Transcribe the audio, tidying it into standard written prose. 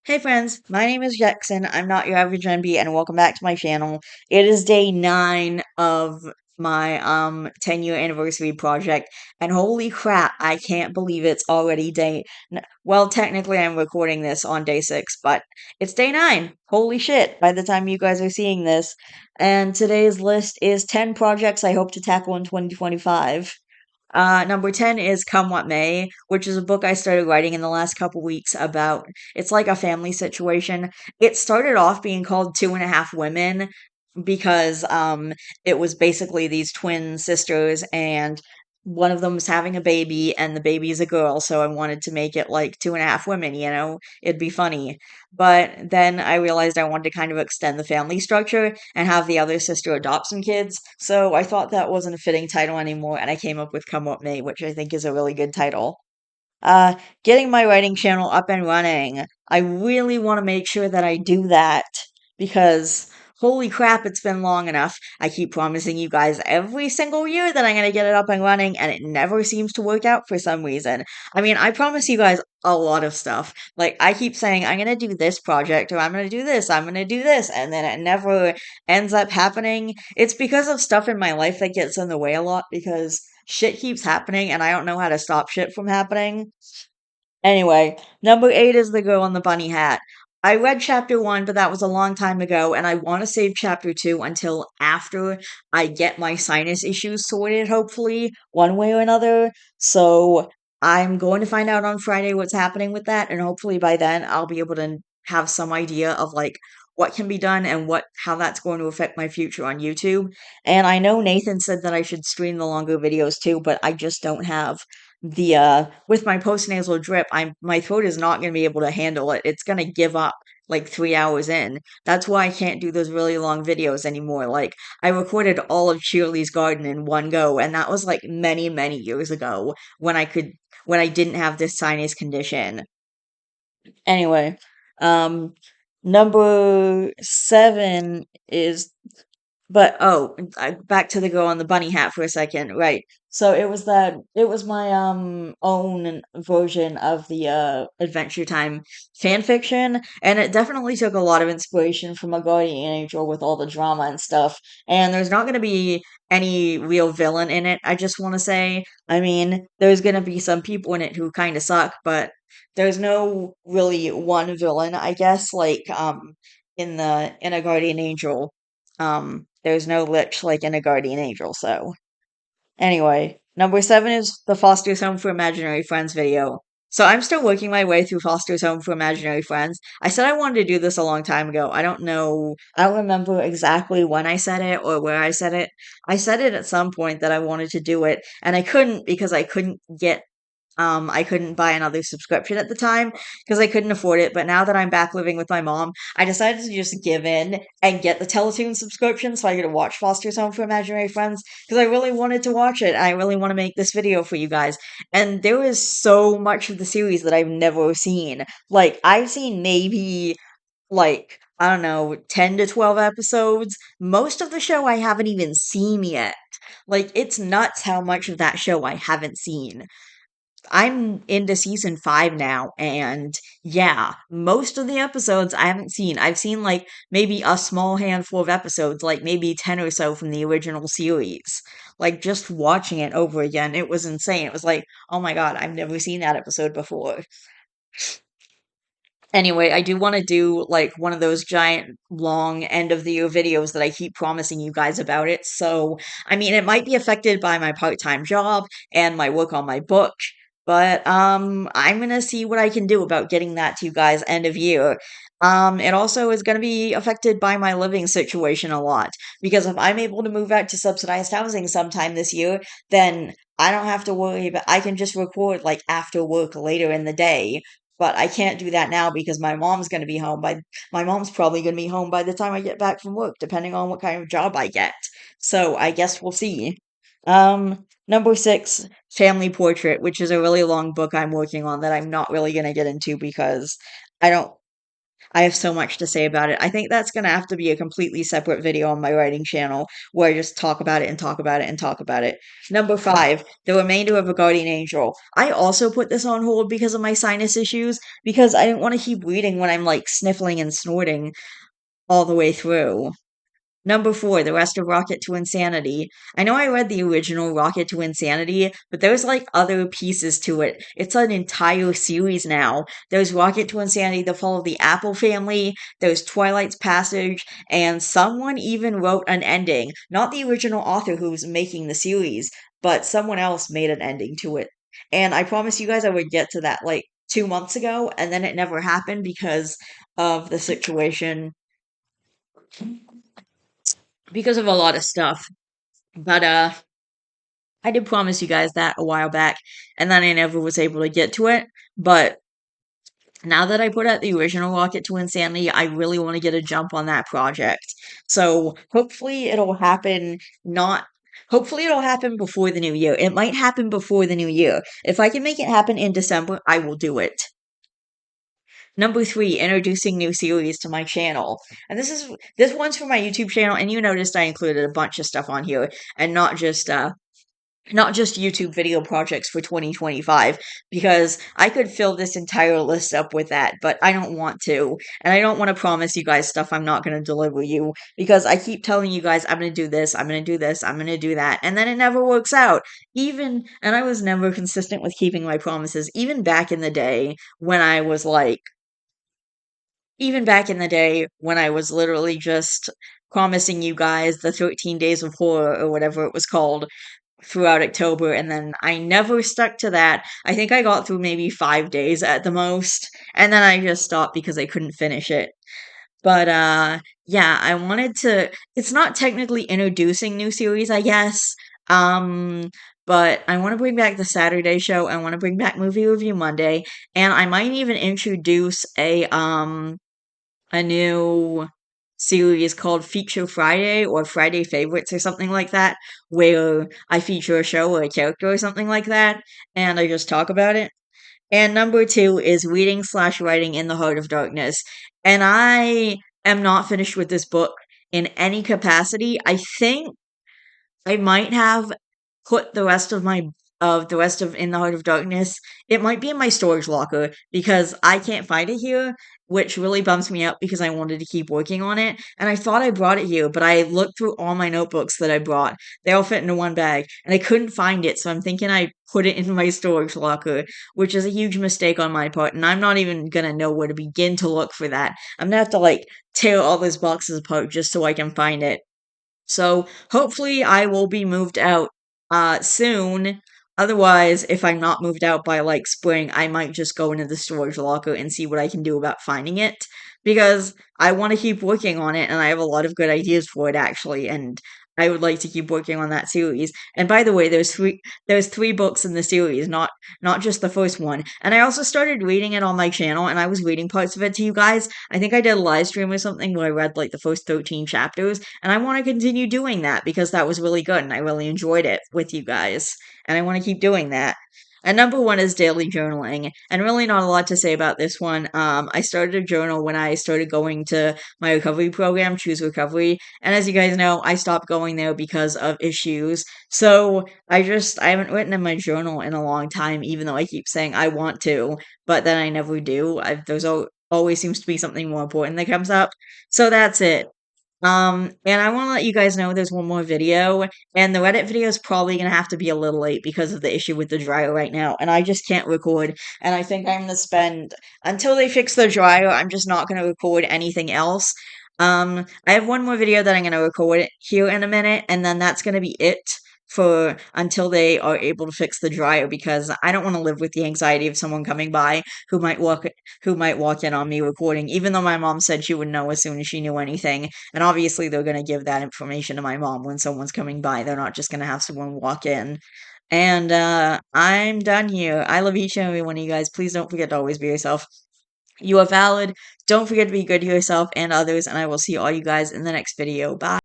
Hey friends, my name is Jackson. I'm not your average NB, and welcome back to my channel. It is day 9 of my 10-year anniversary project, and holy crap, I can't believe it's already well, technically I'm recording this on day 6, but it's day 9. Holy shit, by the time you guys are seeing this. And today's list is 10 projects I hope to tackle in 2025. Number 10 is Come What May, which is a book I started writing in the last couple weeks about, it's like a family situation. It started off being called Two and a Half Women because it was basically these twin sisters, and one of them was having a baby and the baby is a girl, so I wanted to make it like Two and a Half Women, it'd be funny. But then I realized I wanted to kind of extend the family structure and have the other sister adopt some kids, so I thought that wasn't a fitting title anymore, and I came up with Come What May, which I think is a really good title. uh Getting my writing channel up and running. I really want to make sure that I do that because holy crap, it's been long enough. I keep promising you guys every single year that I'm going to get it up and running, and it never seems to work out for some reason. I mean, I promise you guys a lot of stuff. Like, I keep saying I'm going to do this project, or I'm going to do this, I'm going to do this, and then it never ends up happening. It's because of stuff in my life that gets in the way a lot, because shit keeps happening and I don't know how to stop shit from happening. Anyway, number 8 is The Girl in the Bunny Hat. I read chapter 1, but that was a long time ago, and I want to save chapter 2 until after I get my sinus issues sorted, hopefully, one way or another. So I'm going to find out on Friday what's happening with that, and hopefully by then I'll be able to have some idea of like what can be done and what how that's going to affect my future on YouTube. And I know Nathan said that I should stream the longer videos too, but I just don't have the with my postnasal drip, my throat is not going to be able to handle it. It's going to give up like 3 hours in. That's why I can't do those really long videos anymore. Like, I recorded all of Shirley's Garden in one go, and that was like many, many years ago when I didn't have this sinus condition. Anyway, um number 7 is back to the girl on the bunny hat for a second, right. So it was my own version of the Adventure Time fan fiction, and it definitely took a lot of inspiration from a guardian angel with all the drama and stuff. And there's not gonna be any real villain in it, I just wanna say. I mean, there's gonna be some people in it who kinda suck, but there's no really one villain, I guess, like in a guardian angel. There's no lich like in a guardian angel, so. Anyway, number 7 is the Foster's Home for Imaginary Friends video. So I'm still working my way through Foster's Home for Imaginary Friends. I said I wanted to do this a long time ago. I don't remember exactly when I said it or where I said it. I said it at some point that I wanted to do it, and I couldn't because I couldn't buy another subscription at the time because I couldn't afford it. But now that I'm back living with my mom, I decided to just give in and get the Teletoon subscription so I could watch Foster's Home for Imaginary Friends because I really wanted to watch it. I really want to make this video for you guys. And there is so much of the series that I've never seen. Like, I've seen maybe, like, I don't know, 10 to 12 episodes. Most of the show I haven't even seen yet. Like, it's nuts how much of that show I haven't seen. I'm into season 5 now, and yeah, most of the episodes I haven't seen. I've seen like maybe a small handful of episodes, like maybe 10 or so from the original series. Like, just watching it over again, it was insane. It was like, oh my god, I've never seen that episode before. Anyway, I do want to do like one of those giant long end of the year videos that I keep promising you guys about it. So, I mean, it might be affected by my part-time job and my work on my book, but I'm going to see what I can do about getting that to you guys end of year. It also is going to be affected by my living situation a lot because if I'm able to move out to subsidized housing sometime this year, then I don't have to worry about I can just record like after work later in the day, but I can't do that now because my mom's probably gonna be home by the time I get back from work, depending on what kind of job I get. So I guess we'll see. Number 6, Family Portrait, which is a really long book I'm working on that I'm not really gonna get into because I don't I have so much to say about it. I think that's going to have to be a completely separate video on my writing channel where I just talk about it and talk about it and talk about it. Number 5, The Remainder of a Guardian Angel. I also put this on hold because of my sinus issues because I didn't want to keep reading when I'm like sniffling and snorting all the way through. Number 4, The Rest of Rocket to Insanity. I know I read the original Rocket to Insanity, but there's like other pieces to it. It's an entire series now. There's Rocket to Insanity, The Fall of the Apple Family, there's Twilight's Passage, and someone even wrote an ending. Not the original author who's making the series, but someone else made an ending to it. And I promised you guys I would get to that like 2 months ago, and then it never happened because of the situation, because of a lot of stuff. But I did promise you guys that a while back, and then I never was able to get to it. But now that I put out the original Rocket to Insanity, I really want to get a jump on that project. So hopefully it'll happen not hopefully it'll happen before the new year. It might happen before the new year. If I can make it happen in December, I will do it. Number 3, introducing new series to my channel. And this one's for my YouTube channel, and you noticed I included a bunch of stuff on here and not just YouTube video projects for 2025, because I could fill this entire list up with that, but I don't want to. And I don't want to promise you guys stuff I'm not going to deliver you, because I keep telling you guys I'm going to do this, I'm going to do this, I'm going to do that, and then it never works out. And I was never consistent with keeping my promises, even back in the day when I was like, even back in the day when I was literally just promising you guys the 13 Days of Horror or whatever it was called throughout October, and then I never stuck to that. I think I got through maybe 5 days at the most, and then I just stopped because I couldn't finish it. But yeah, I wanted to. It's not technically introducing new series, I guess. Um, but I want to bring back the Saturday show. I want to bring back Movie Review Monday, and I might even introduce a new series called Feature Friday or Friday Favorites or something like that, where I feature a show or a character or something like that, and I just talk about it. And number 2 is reading slash writing In the Heart of Darkness. And I am not finished with this book in any capacity. I think I might have put the rest of In the Heart of Darkness. It might be in my storage locker because I can't find it here, which really bums me out because I wanted to keep working on it. And I thought I brought it here, but I looked through all my notebooks that I brought. They all fit into one bag, and I couldn't find it, so I'm thinking I put it in my storage locker, which is a huge mistake on my part, and I'm not even gonna know where to begin to look for that. I'm gonna have to like tear all those boxes apart just so I can find it. So hopefully I will be moved out soon. Otherwise, if I'm not moved out by like spring, I might just go into the storage locker and see what I can do about finding it, because I want to keep working on it and I have a lot of good ideas for it actually, and I would like to keep working on that series. And by the way, there's 3 books in the series, not just the first one. And I also started reading it on my channel, and I was reading parts of it to you guys. I think I did a live stream or something where I read like the first 13 chapters, and I want to continue doing that because that was really good and I really enjoyed it with you guys, and I want to keep doing that. And number 1 is daily journaling, and really not a lot to say about this one. I started a journal when I started going to my recovery program, Choose Recovery, and as you guys know, I stopped going there because of issues. So I haven't written in my journal in a long time, even though I keep saying I want to, but then I never do. Always seems to be something more important that comes up. So that's it. And I want to let you guys know there's one more video, and the Reddit video is probably going to have to be a little late because of the issue with the dryer right now, and I just can't record, and I think I'm going to spend, until they fix the dryer, I'm just not going to record anything else. I have one more video that I'm going to record here in a minute, and then that's going to be it for until they are able to fix the dryer, because I don't want to live with the anxiety of someone coming by who might walk in on me recording, even though my mom said she would know as soon as she knew anything. And obviously, they're going to give that information to my mom when someone's coming by. They're not just going to have someone walk in. And I'm done here. I love each and every one of you guys. Please don't forget to always be yourself. You are valid. Don't forget to be good to yourself and others. And I will see all you guys in the next video. Bye.